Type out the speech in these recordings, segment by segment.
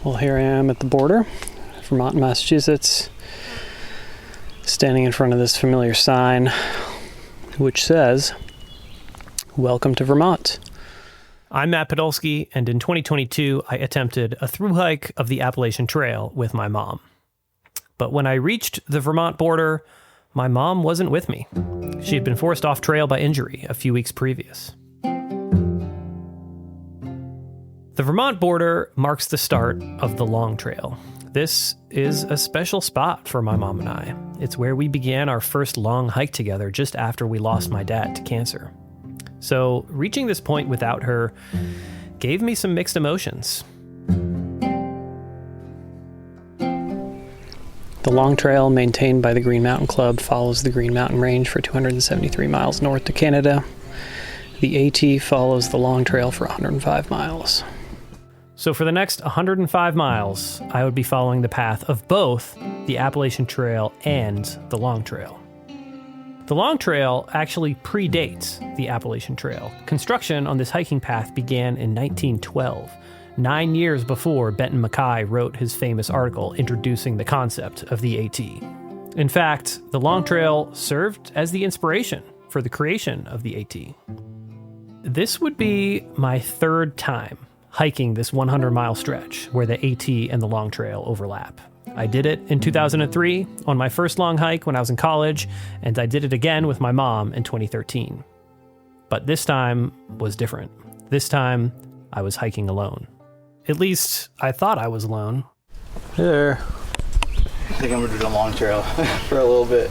Well, here I am at the border, Vermont and Massachusetts, standing in front of this familiar sign, which says, "Welcome to Vermont." I'm Matt Podolsky, and in 2022, I attempted a thru hike of the Appalachian Trail with my mom. But when I reached the Vermont border, my mom wasn't with me. She had been forced off trail by injury a few weeks previous. The Vermont border marks the start of the Long Trail. This is a special spot for my mom and I. It's where we began our first long hike together just after we lost my dad to cancer. So reaching this point without her gave me some mixed emotions. The Long Trail, maintained by the Green Mountain Club, follows the Green Mountain Range for 273 miles north to Canada. The AT follows the Long Trail for 105 miles. So for the next 105 miles, I would be following the path of both the Appalachian Trail and the Long Trail. The Long Trail actually predates the Appalachian Trail. Construction on this hiking path began in 1912, 9 years before Benton MacKaye wrote his famous article introducing the concept of the AT. In fact, the Long Trail served as the inspiration for the creation of the AT. This would be my third time hiking this 100-mile stretch where the AT and the Long Trail overlap. I did it in 2003 on my first long hike when I was in college, and I did it again with my mom in 2013. But this time was different. This time, I was hiking alone. At least, I thought I was alone. There. I think I'm gonna do the Long Trail for a little bit.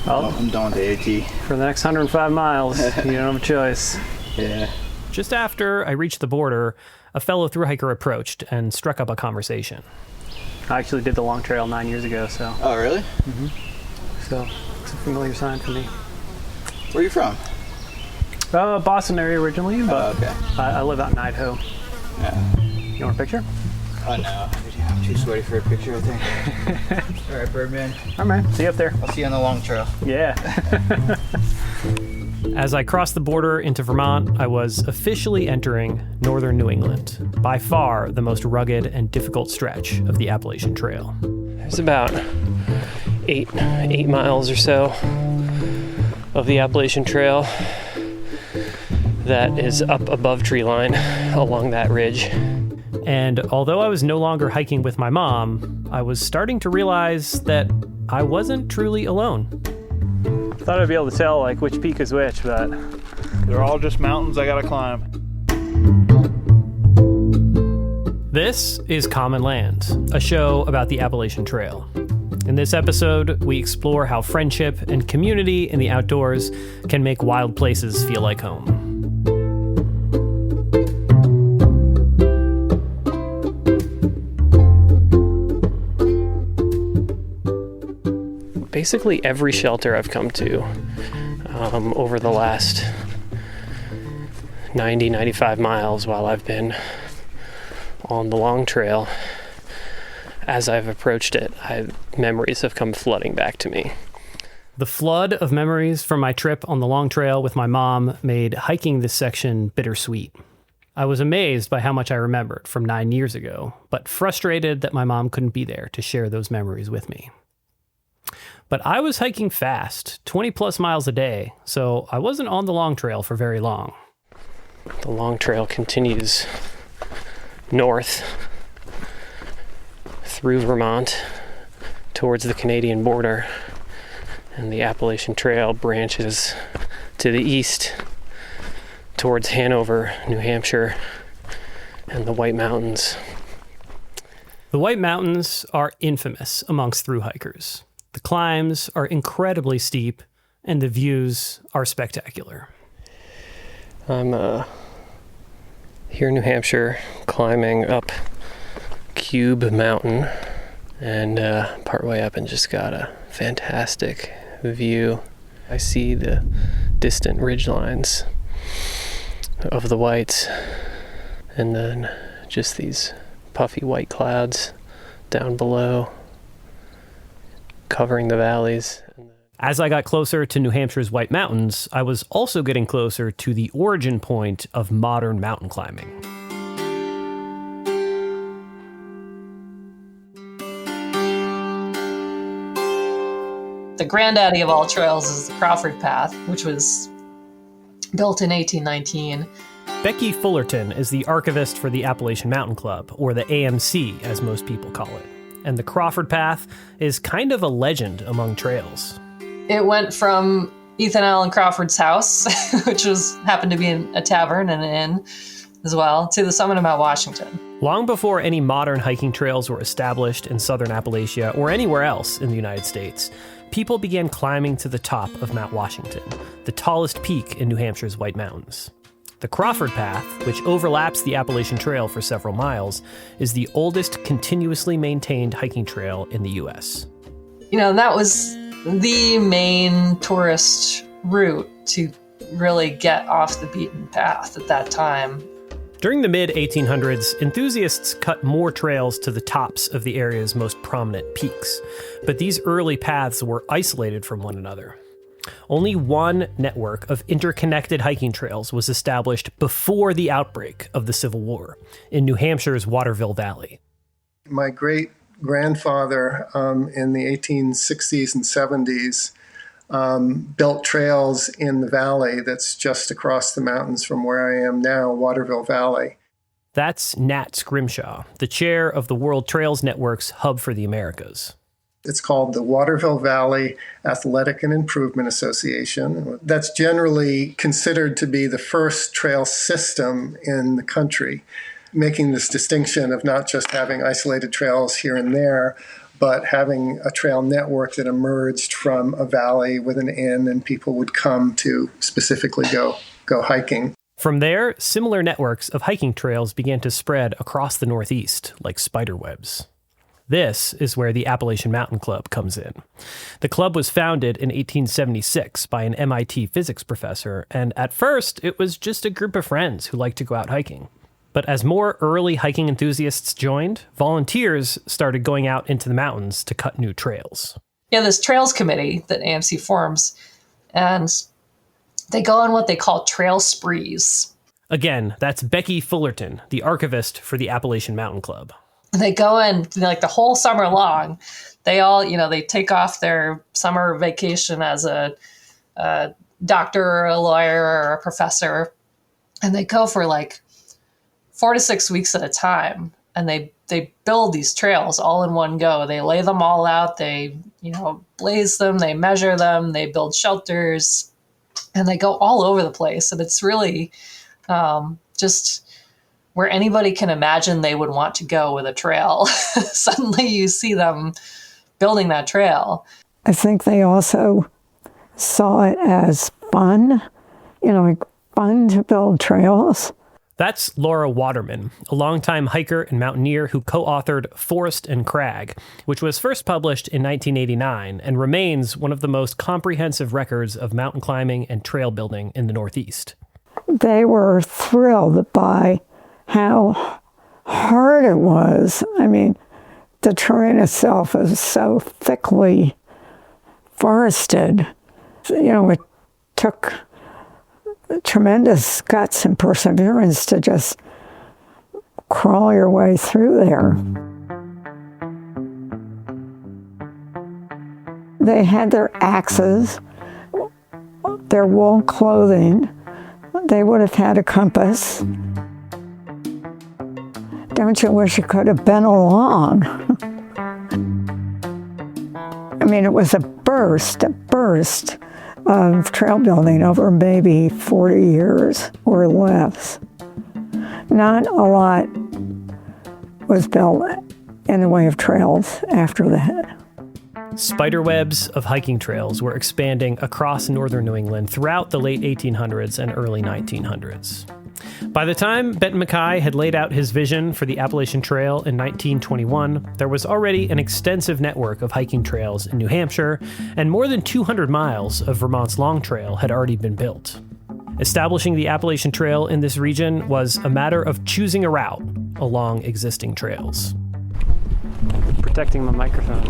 Well, I'm done with the AT. for the next 105 miles, you don't have a choice. Yeah. Just after I reached the border, a fellow thru hiker approached and struck up a conversation. I actually did the Long Trail 9 years ago, so Oh, really? so it's a familiar sign for me. Where are you from? Boston area originally, but Oh, okay. I live out in Idaho. Yeah. You want a picture? Oh, no. I'm too sweaty for a picture, I think. All right, Birdman. All right, man. See you up there. I'll see you on the Long Trail. Yeah. As I crossed the border into Vermont, I was officially entering northern New England, by far the most rugged and difficult stretch of the Appalachian Trail. There's about eight miles or so of the Appalachian Trail that is up above tree line along that ridge. And although I was no longer hiking with my mom, I was starting to realize that I wasn't truly alone. Thought I'd be able to tell like which peak is which, but They're all just mountains I gotta climb. This is Common Land, a show about the Appalachian Trail. In this episode, we explore how friendship and community in the outdoors can make wild places feel like home. basically every shelter I've come to over the last 95 miles while I've been on the Long Trail, as I've approached it, memories have come flooding back to me. The flood of memories from my trip on the Long Trail with my mom made hiking this section bittersweet. I was amazed by how much I remembered from 9 years ago, but frustrated that my mom couldn't be there to share those memories with me. But I was hiking fast, 20 plus miles a day, so I wasn't on the Long Trail for very long. The Long Trail continues north through Vermont towards the Canadian border, and the Appalachian Trail branches to the east towards Hanover, New Hampshire, and the White Mountains. The White Mountains are infamous amongst thru hikers. The climbs are incredibly steep, and the views are spectacular. I'm here in New Hampshire, climbing up Cube Mountain, and partway up and just got a fantastic view. I see the distant ridgelines of the Whites, and then just these puffy white clouds down below, covering the valleys. As I got closer to New Hampshire's White Mountains, I was also getting closer to the origin point of modern mountain climbing. The granddaddy of all trails is the Crawford Path, which was built in 1819. Becky Fullerton is the archivist for the Appalachian Mountain Club, or the AMC as most people call it. And the Crawford Path is kind of a legend among trails. It went from Ethan Allen Crawford's house, which happened to be a tavern and an inn as well, to the summit of Mount Washington. Long before any modern hiking trails were established in southern Appalachia or anywhere else in the United States, people began climbing to the top of Mount Washington, the tallest peak in New Hampshire's White Mountains. The Crawford Path, which overlaps the Appalachian Trail for several miles, is the oldest continuously maintained hiking trail in the U.S. That was the main tourist route to really get off the beaten path at that time. During the mid-1800s, enthusiasts cut more trails to the tops of the area's most prominent peaks, but these early paths were isolated from one another. Only one network of interconnected hiking trails was established before the outbreak of the Civil War in New Hampshire's Waterville Valley. My great-grandfather in the 1860s and 70s built trails in the valley that's just across the mountains from where I am now, Waterville Valley. That's Nat Scrimshaw, the chair of the World Trails Network's Hub for the Americas. It's called the Waterville Valley Athletic and Improvement Association. That's generally considered to be the first trail system in the country, making this distinction of not just having isolated trails here and there, but having a trail network that emerged from a valley with an inn and people would come to specifically go hiking. From there, similar networks of hiking trails began to spread across the Northeast like spiderwebs. This is where the Appalachian Mountain Club comes in. The club was founded in 1876 by an MIT physics professor, and at first it was just a group of friends who liked to go out hiking. But as more early hiking enthusiasts joined, volunteers started going out into the mountains to cut new trails. Yeah, this trails committee that AMC forms, and they go on what they call trail sprees. Again, that's Becky Fullerton, the archivist for the Appalachian Mountain Club. They go in like the whole summer long. They all, they take off their summer vacation as a doctor or a lawyer or a professor, and they go for like 4 to 6 weeks at a time. And they build these trails all in one go. They lay them all out. They, blaze them. They measure them. They build shelters, and they go all over the place. And it's really just where anybody can imagine they would want to go with a trail. Suddenly you see them building that trail. I think they also saw it as fun, like fun to build trails. That's Laura Waterman, a longtime hiker and mountaineer who co-authored Forest and Crag, which was first published in 1989 and remains one of the most comprehensive records of mountain climbing and trail building in the Northeast. They were thrilled by how hard it was. I mean, the terrain itself is so thickly forested. It took tremendous guts and perseverance to just crawl your way through there. They had their axes, their wool clothing. They would have had a compass. Don't you wish you could have been along? I mean, it was a burst of trail building over maybe 40 years or less. Not a lot was built in the way of trails after that. Spiderwebs of hiking trails were expanding across northern New England throughout the late 1800s and early 1900s. By the time Benton MacKaye had laid out his vision for the Appalachian Trail in 1921, there was already an extensive network of hiking trails in New Hampshire, and more than 200 miles of Vermont's Long Trail had already been built. Establishing the Appalachian Trail in this region was a matter of choosing a route along existing trails. Protecting my microphone.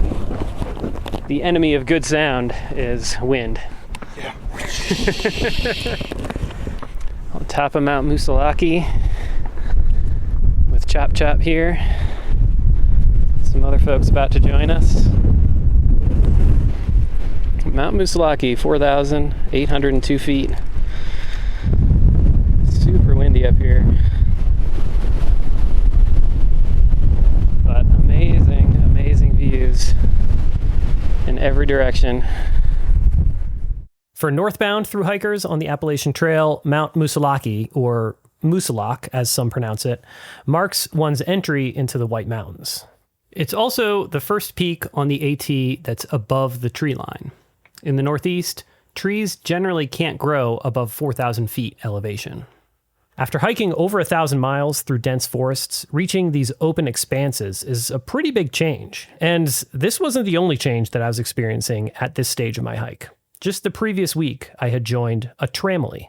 The enemy of good sound is wind. Yeah. On top of Mount Moosilauke with Chop Chop here. Some other folks about to join us. Mount Moosilauke, 4,802 feet. Super windy up here. But amazing, amazing views in every direction. For northbound through hikers on the Appalachian Trail, Mount Moosilauke, or Moosilauke as some pronounce it, marks one's entry into the White Mountains. It's also the first peak on the AT that's above the tree line. In the Northeast, trees generally can't grow above 4,000 feet elevation. After hiking over 1,000 miles through dense forests, reaching these open expanses is a pretty big change. And this wasn't the only change that I was experiencing at this stage of my hike. Just the previous week, I had joined a Tramily.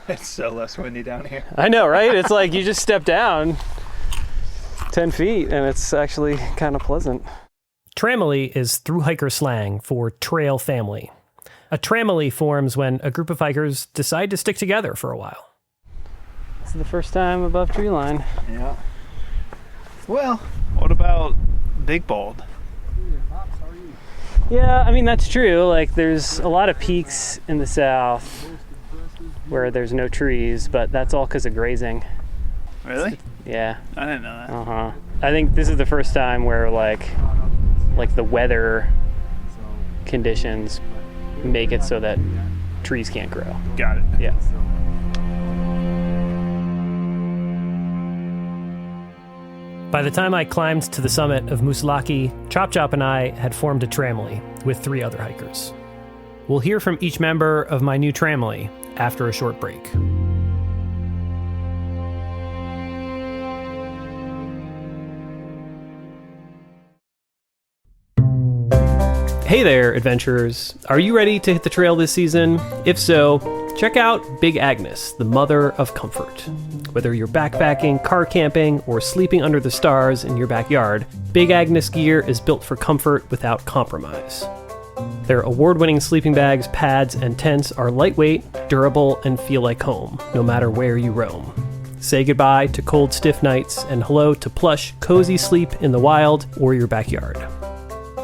It's so less windy down here. I know, right? It's like you just step down 10 feet and it's actually kind of pleasant. Tramily is through hiker slang for trail family. A Tramily forms when a group of hikers decide to stick together for a while. This is the first time above tree line. Yeah. Well, what about Big Bald? Yeah, I mean, that's true. Like, there's a lot of peaks in the south where there's no trees, but that's all because of grazing. Really? Yeah. I didn't know that. Uh-huh. I think this is the first time where, like the weather conditions make it so that trees can't grow. Got it. Yeah. By the time I climbed to the summit of Moosilauke, Chop Chop and I had formed a Tramily with 3 other hikers. We'll hear from each member of my new Tramily after a short break. Hey there, adventurers. Are you ready to hit the trail this season? If so, check out Big Agnes, the mother of comfort. Whether you're backpacking, car camping, or sleeping under the stars in your backyard, Big Agnes gear is built for comfort without compromise. Their award-winning sleeping bags, pads, and tents are lightweight, durable, and feel like home, no matter where you roam. Say goodbye to cold, stiff nights, and hello to plush, cozy sleep in the wild or your backyard.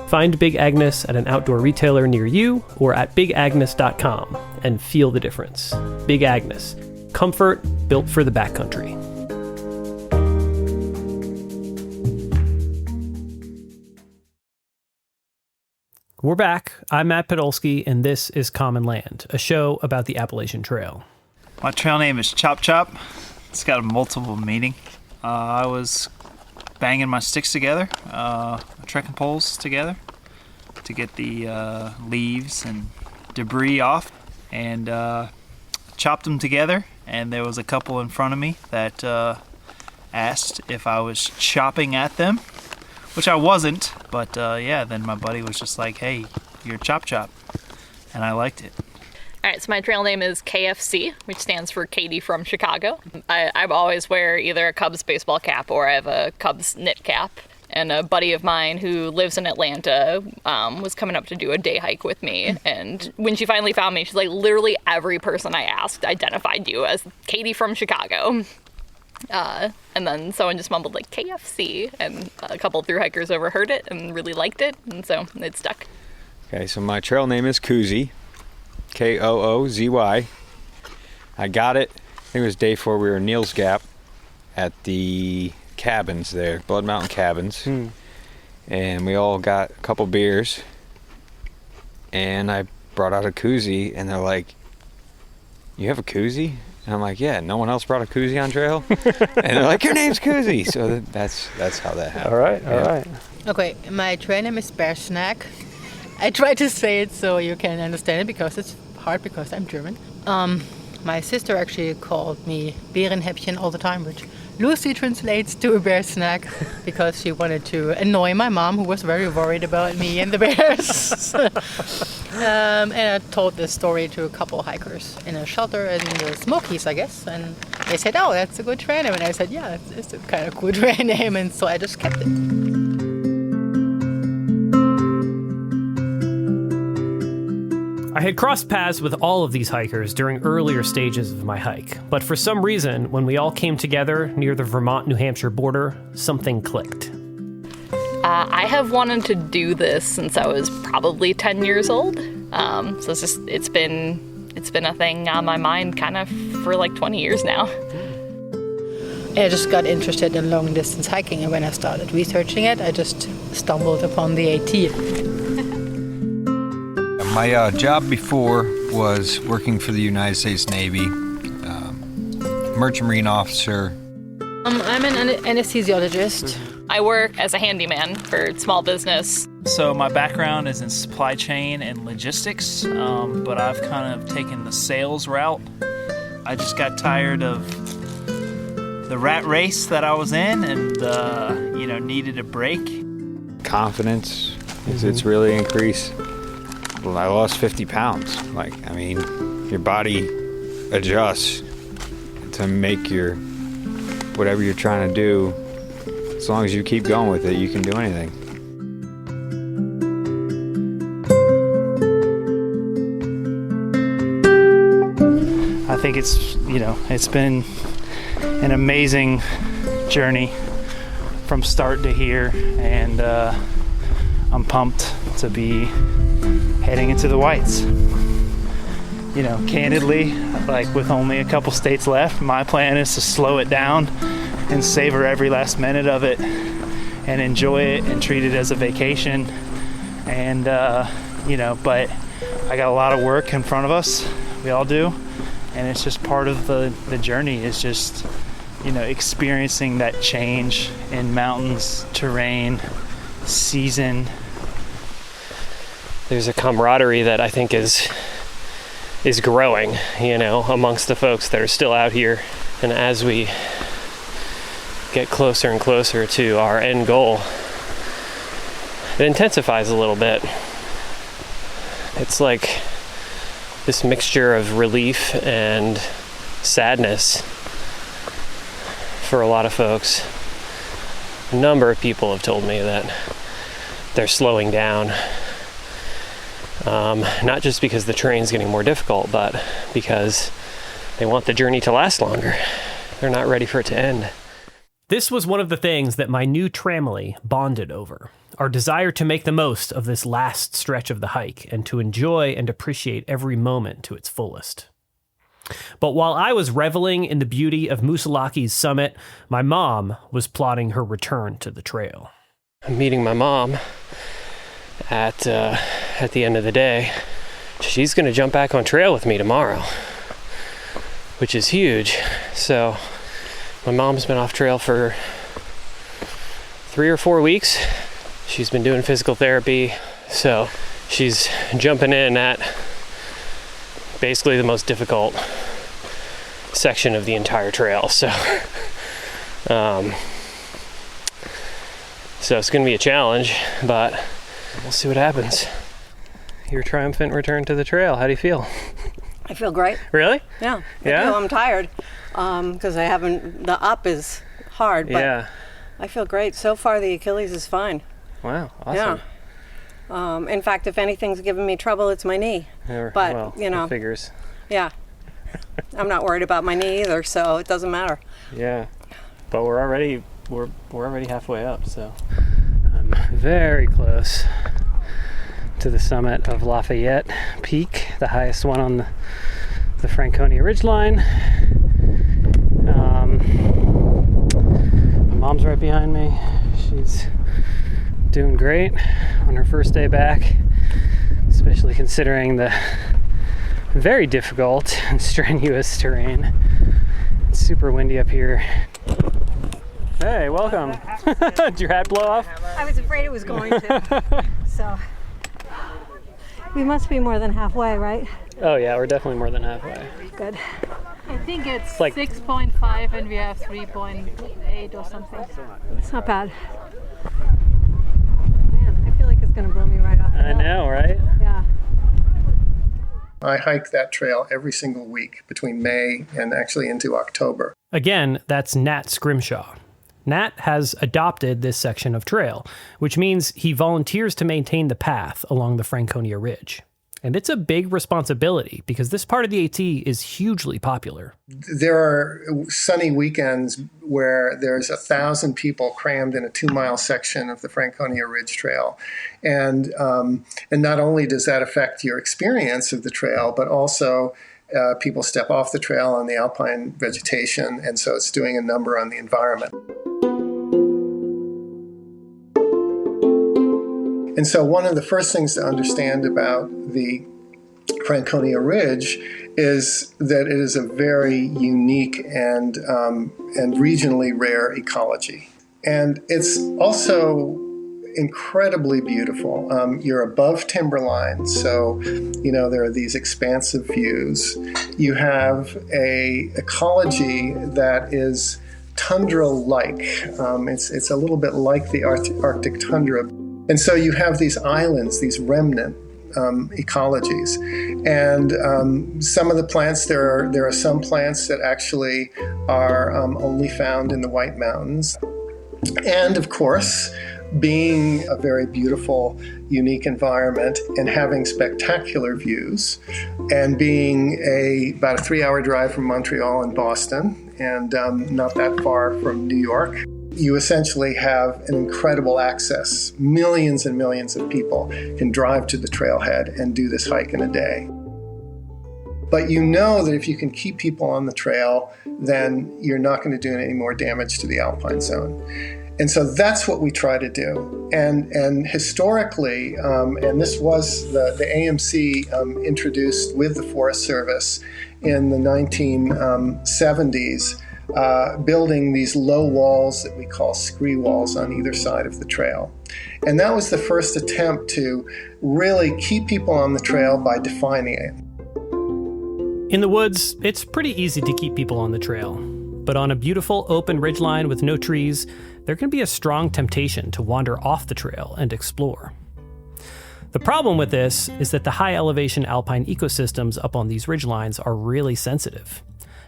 Find Big Agnes at an outdoor retailer near you or at bigagnes.com and feel the difference. Big Agnes. Comfort built for the backcountry. We're back. I'm Matt Podolsky, and this is Common Land, a show about the Appalachian Trail. My trail name is Chop Chop. It's got a multiple meaning. I was banging my sticks together, trekking poles together to get the leaves and debris off, and chopped them together. And there was a couple in front of me that asked if I was chopping at them, which I wasn't. But then my buddy was just like, "Hey, you're Chop Chop," and I liked it. All right, so my trail name is KFC, which stands for Katie from Chicago. I always wear either a Cubs baseball cap or I have a Cubs knit cap. And a buddy of mine who lives in Atlanta was coming up to do a day hike with me. And when she finally found me, she's like, literally every person I asked identified you as Katie from Chicago. And then someone just mumbled like KFC, and a couple thru hikers overheard it and really liked it, and so it stuck. Okay, so my trail name is Koozy. Koozy. I got it, I think it was day 4, we were in Neal's Gap at the cabins there, Blood Mountain Cabins. And we all got a couple beers, and I brought out a koozie, and they're like, "You have a koozie?" And I'm like, "Yeah, no one else brought a koozie on trail?" And they're like, "Your name's Koozy." So that's how that happened. All right. Okay, my trail name is Bear Snack. I try to say it so you can understand it because it's hard because I'm German. My sister actually called me Bärenhäppchen all the time, which loosely translates to a bear snack because she wanted to annoy my mom, who was very worried about me and the bears. And I told this story to a couple hikers in a shelter in the Smokies, I guess, and they said, "Oh, that's a good trail name." And I said, "Yeah, it's a kind of cool trail name," and so I just kept it. I had crossed paths with all of these hikers during earlier stages of my hike, but for some reason, when we all came together near the Vermont-New Hampshire border, something clicked. I have wanted to do this since I was probably 10 years old. So it's been a thing on my mind kind of for like 20 years now. I just got interested in long distance hiking, and when I started researching it, I just stumbled upon the AT. My job before was working for the United States Navy, merchant marine officer. I'm an anesthesiologist. I work as a handyman for small business. So my background is in supply chain and logistics, but I've kind of taken the sales route. I just got tired of the rat race that I was in, and needed a break. Confidence, it's really increased. Well, I lost 50 pounds. Your body adjusts to make your whatever you're trying to do. As long as you keep going with it, you can do anything. I think it's been an amazing journey from start to here, and I'm pumped to be heading into the whites. Candidly, with only a couple states left, my plan is to slow it down and savor every last minute of it and enjoy it and treat it as a vacation. And, but I got a lot of work in front of us. We all do. And it's just part of the journey is just, experiencing that change in mountains, terrain, season. There's a camaraderie that I think is growing, amongst the folks that are still out here. And as we get closer and closer to our end goal, it intensifies a little bit. It's like this mixture of relief and sadness for a lot of folks. A number of people have told me that they're slowing down. Not just because the terrain's getting more difficult, but because they want the journey to last longer. They're not ready for it to end. This was one of the things that my new Tramily bonded over. Our desire to make the most of this last stretch of the hike and to enjoy and appreciate every moment to its fullest. But while I was reveling in the beauty of Musalaki's summit, my mom was plotting her return to the trail. I'm meeting my mom at the end of the day. She's going to jump back on trail with me tomorrow, which is huge. So my mom's been off trail for 3 or 4 weeks. She's been doing physical therapy, so she's jumping in at basically the most difficult section of the entire trail. So it's going to be a challenge, but we'll see what happens. Your triumphant return to the trail. How do you feel? I feel great. Really? Yeah. Yeah? I feel I'm tired because I haven't, the up is hard, but Yeah. I feel great. So far, the Achilles is fine. Wow. Awesome. Yeah. In fact, if anything's giving me trouble, it's my knee. Yeah, But, well, it figures. Yeah. I'm not worried about my knee either, so it doesn't matter. Yeah. But we're already halfway up, so I'm very close to the summit of Lafayette Peak, the highest one on the Franconia Ridgeline. My mom's right behind me. She's doing great on her first day back, especially considering the very difficult and strenuous terrain. It's super windy up here. Hey, welcome. Did your hat blow off? I was afraid it was going to. So we must be more than halfway, right? Oh yeah, we're definitely more than halfway. Good. I think it's like 6.5 and we have 3.8 or something. It's not bad. Man, I feel like it's going to blow me right off the hill. I know, right? Yeah. I hike that trail every single week between May and actually into October. Again, that's Nat Scrimshaw. Nat has adopted this section of trail, which means he volunteers to maintain the path along the Franconia Ridge. And it's a big responsibility because this part of the AT is hugely popular. There are sunny weekends where there's 1,000 people crammed in a 2-mile section of the Franconia Ridge Trail. And not only does that affect your experience of the trail, but also people step off the trail on the alpine vegetation, and so it's doing a number on the environment. And so one of the first things to understand about the Franconia Ridge is that it is a very unique and regionally rare ecology. And it's also incredibly beautiful. You're above timberline, so there are these expansive views. You have a ecology that is tundra-like. It's a little bit like the Arctic tundra. And so you have these islands, these remnant ecologies. And some of the plants, there are some plants that actually are only found in the White Mountains. And of course, being a very beautiful, unique environment and having spectacular views, and being about a 3-hour drive from Montreal and Boston, and not that far from New York, you essentially have an incredible access. Millions and millions of people can drive to the trailhead and do this hike in a day. But you know that if you can keep people on the trail, then you're not going to do any more damage to the alpine zone. And so that's what we try to do. And historically, and this was the AMC introduced with the Forest Service in the 1970s, building these low walls that we call scree walls on either side of the trail. And that was the first attempt to really keep people on the trail by defining it. In the woods, it's pretty easy to keep people on the trail. But on a beautiful open ridgeline with no trees, there can be a strong temptation to wander off the trail and explore. The problem with this is that the high elevation alpine ecosystems up on these ridgelines are really sensitive.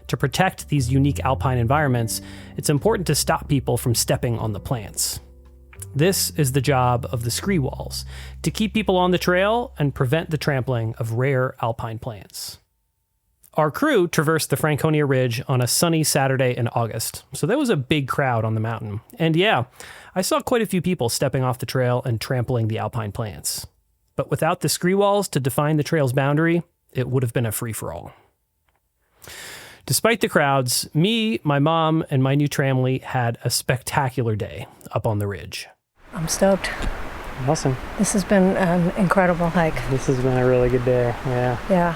To protect these unique alpine environments, it's important to stop people from stepping on the plants. This is the job of the scree walls, to keep people on the trail and prevent the trampling of rare alpine plants. Our crew traversed the Franconia Ridge on a sunny Saturday in August, so there was a big crowd on the mountain. And yeah, I saw quite a few people stepping off the trail and trampling the alpine plants. But without the scree walls to define the trail's boundary, it would have been a free-for-all. Despite the crowds, me, my mom, and my new Tramily had a spectacular day up on the ridge. I'm stoked. Awesome. This has been an incredible hike. This has been a really good day, yeah. Yeah.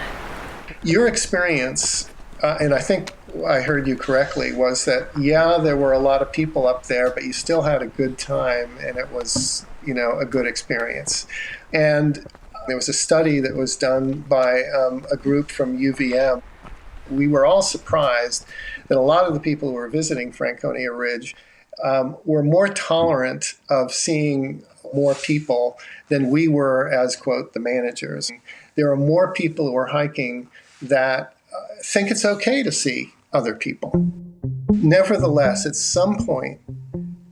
Your experience, and I think I heard you correctly, was that, there were a lot of people up there, but you still had a good time, and it was, a good experience. And there was a study that was done by a group from UVM. We were all surprised that a lot of the people who were visiting Franconia Ridge were more tolerant of seeing more people than we were as, quote, the managers. There are more people who are hiking that think it's okay to see other people. Nevertheless, at some point,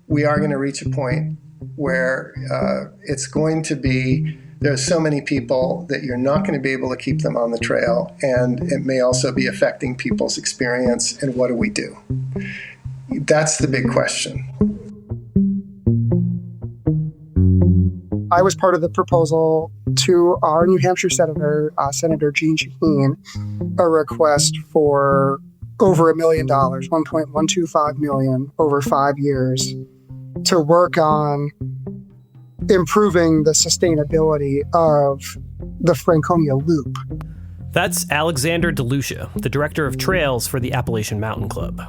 we are going to reach a point where it's going to be, there's so many people that you're not going to be able to keep them on the trail, and it may also be affecting people's experience, and what do we do? That's the big question. I was part of the proposal to our New Hampshire Senator, Senator Jean Shaheen, a request for over $1 million, $1.125 million over 5 years, to work on improving the sustainability of the Franconia Loop. That's Alexander DeLucia, the director of trails for the Appalachian Mountain Club.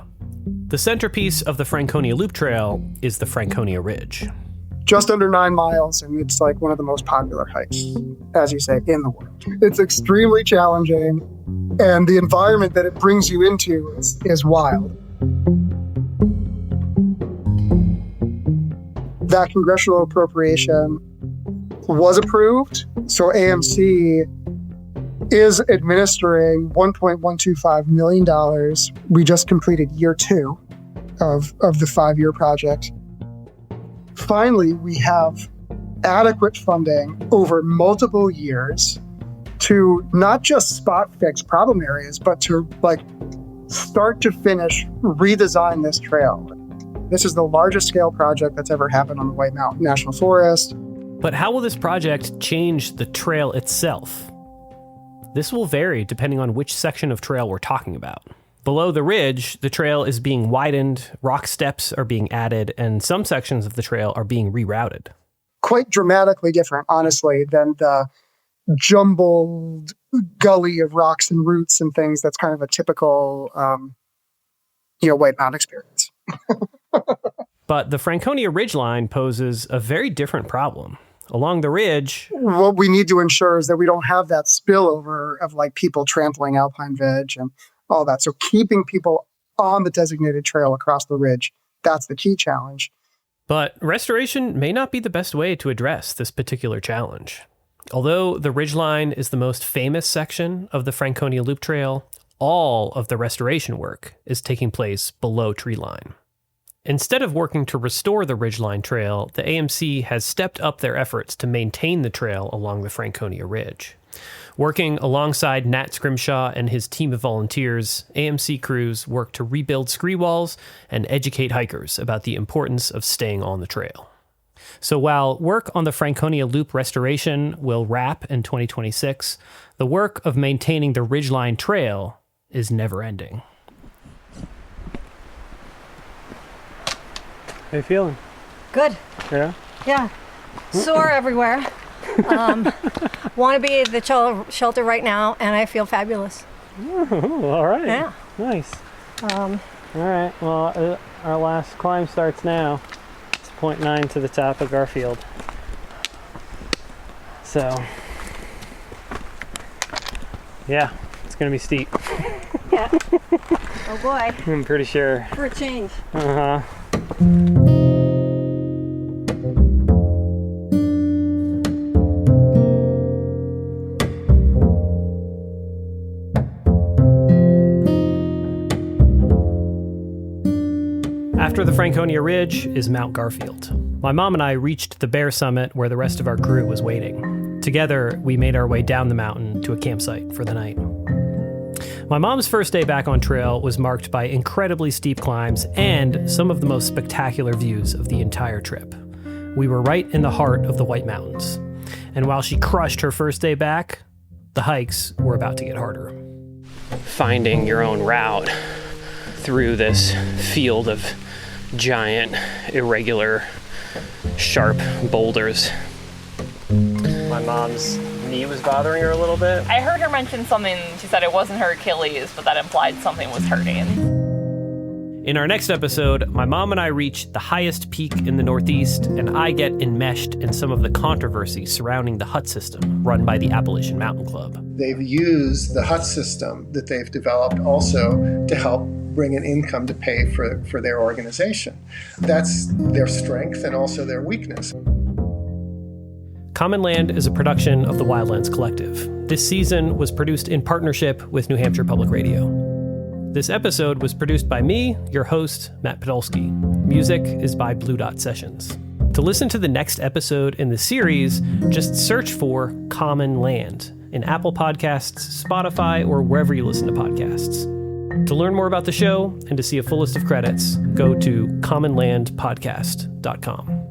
The centerpiece of the Franconia Loop Trail is the Franconia Ridge. Just under 9 miles, and it's like one of the most popular hikes, as you say, in the world. It's extremely challenging, and the environment that it brings you into is wild. That congressional appropriation was approved, so AMC is administering $1.125 million. We just completed year 2 of the 5-year project. Finally, we have adequate funding over multiple years to not just spot fix problem areas, but to like start to finish redesign this trail. This is the largest scale project that's ever happened on the White Mountain National Forest. But how will this project change the trail itself? This will vary depending on which section of trail we're talking about. Below the ridge, the trail is being widened, rock steps are being added, and some sections of the trail are being rerouted. Quite dramatically different, honestly, than the jumbled gully of rocks and roots and things that's kind of a typical, White Mountain experience. But the Franconia Ridgeline poses a very different problem. Along the ridge, what we need to ensure is that we don't have that spillover of like people trampling alpine veg and all that. So keeping people on the designated trail across the ridge, that's the key challenge. But restoration may not be the best way to address this particular challenge. Although the ridgeline is the most famous section of the Franconia Loop Trail, all of the restoration work is taking place below treeline. Instead of working to restore the Ridgeline Trail, the AMC has stepped up their efforts to maintain the trail along the Franconia Ridge. Working alongside Nat Scrimshaw and his team of volunteers, AMC crews work to rebuild scree walls and educate hikers about the importance of staying on the trail. So while work on the Franconia Loop restoration will wrap in 2026, the work of maintaining the Ridgeline Trail is never ending. How you feeling? Good. Yeah? Yeah. Sore everywhere. Want to be at the shelter right now, and I feel fabulous. Ooh, all right. Yeah. Nice. All right. Well, our last climb starts now. It's 0.9 to the top of Garfield. So, yeah, it's going to be steep. Yeah. Oh boy. I'm pretty sure. For a change. Uh-huh. After the Franconia Ridge is Mount Garfield. My mom and I reached the bare summit where the rest of our crew was waiting. Together, we made our way down the mountain to a campsite for the night. My mom's first day back on trail was marked by incredibly steep climbs and some of the most spectacular views of the entire trip. We were right in the heart of the White Mountains. And while she crushed her first day back, the hikes were about to get harder. Finding your own route through this field of giant, irregular, sharp boulders. My mom's knee was bothering her a little bit. I heard her mention something. She said it wasn't her Achilles, but that implied something was hurting. In our next episode, my mom and I reach the highest peak in the Northeast, and I get enmeshed in some of the controversy surrounding the hut system run by the Appalachian Mountain Club. They've used the hut system that they've developed also to help bring an income to pay for their organization. That's their strength and also their weakness. Common Land is a production of the Wildlands Collective. This season was produced in partnership with New Hampshire Public Radio. This episode was produced by me, your host, Matt Podolsky. Music is by Blue Dot Sessions. To listen to the next episode in the series, just search for Common Land in Apple Podcasts, Spotify, or wherever you listen to podcasts. To learn more about the show and to see a full list of credits, go to commonlandpodcast.com.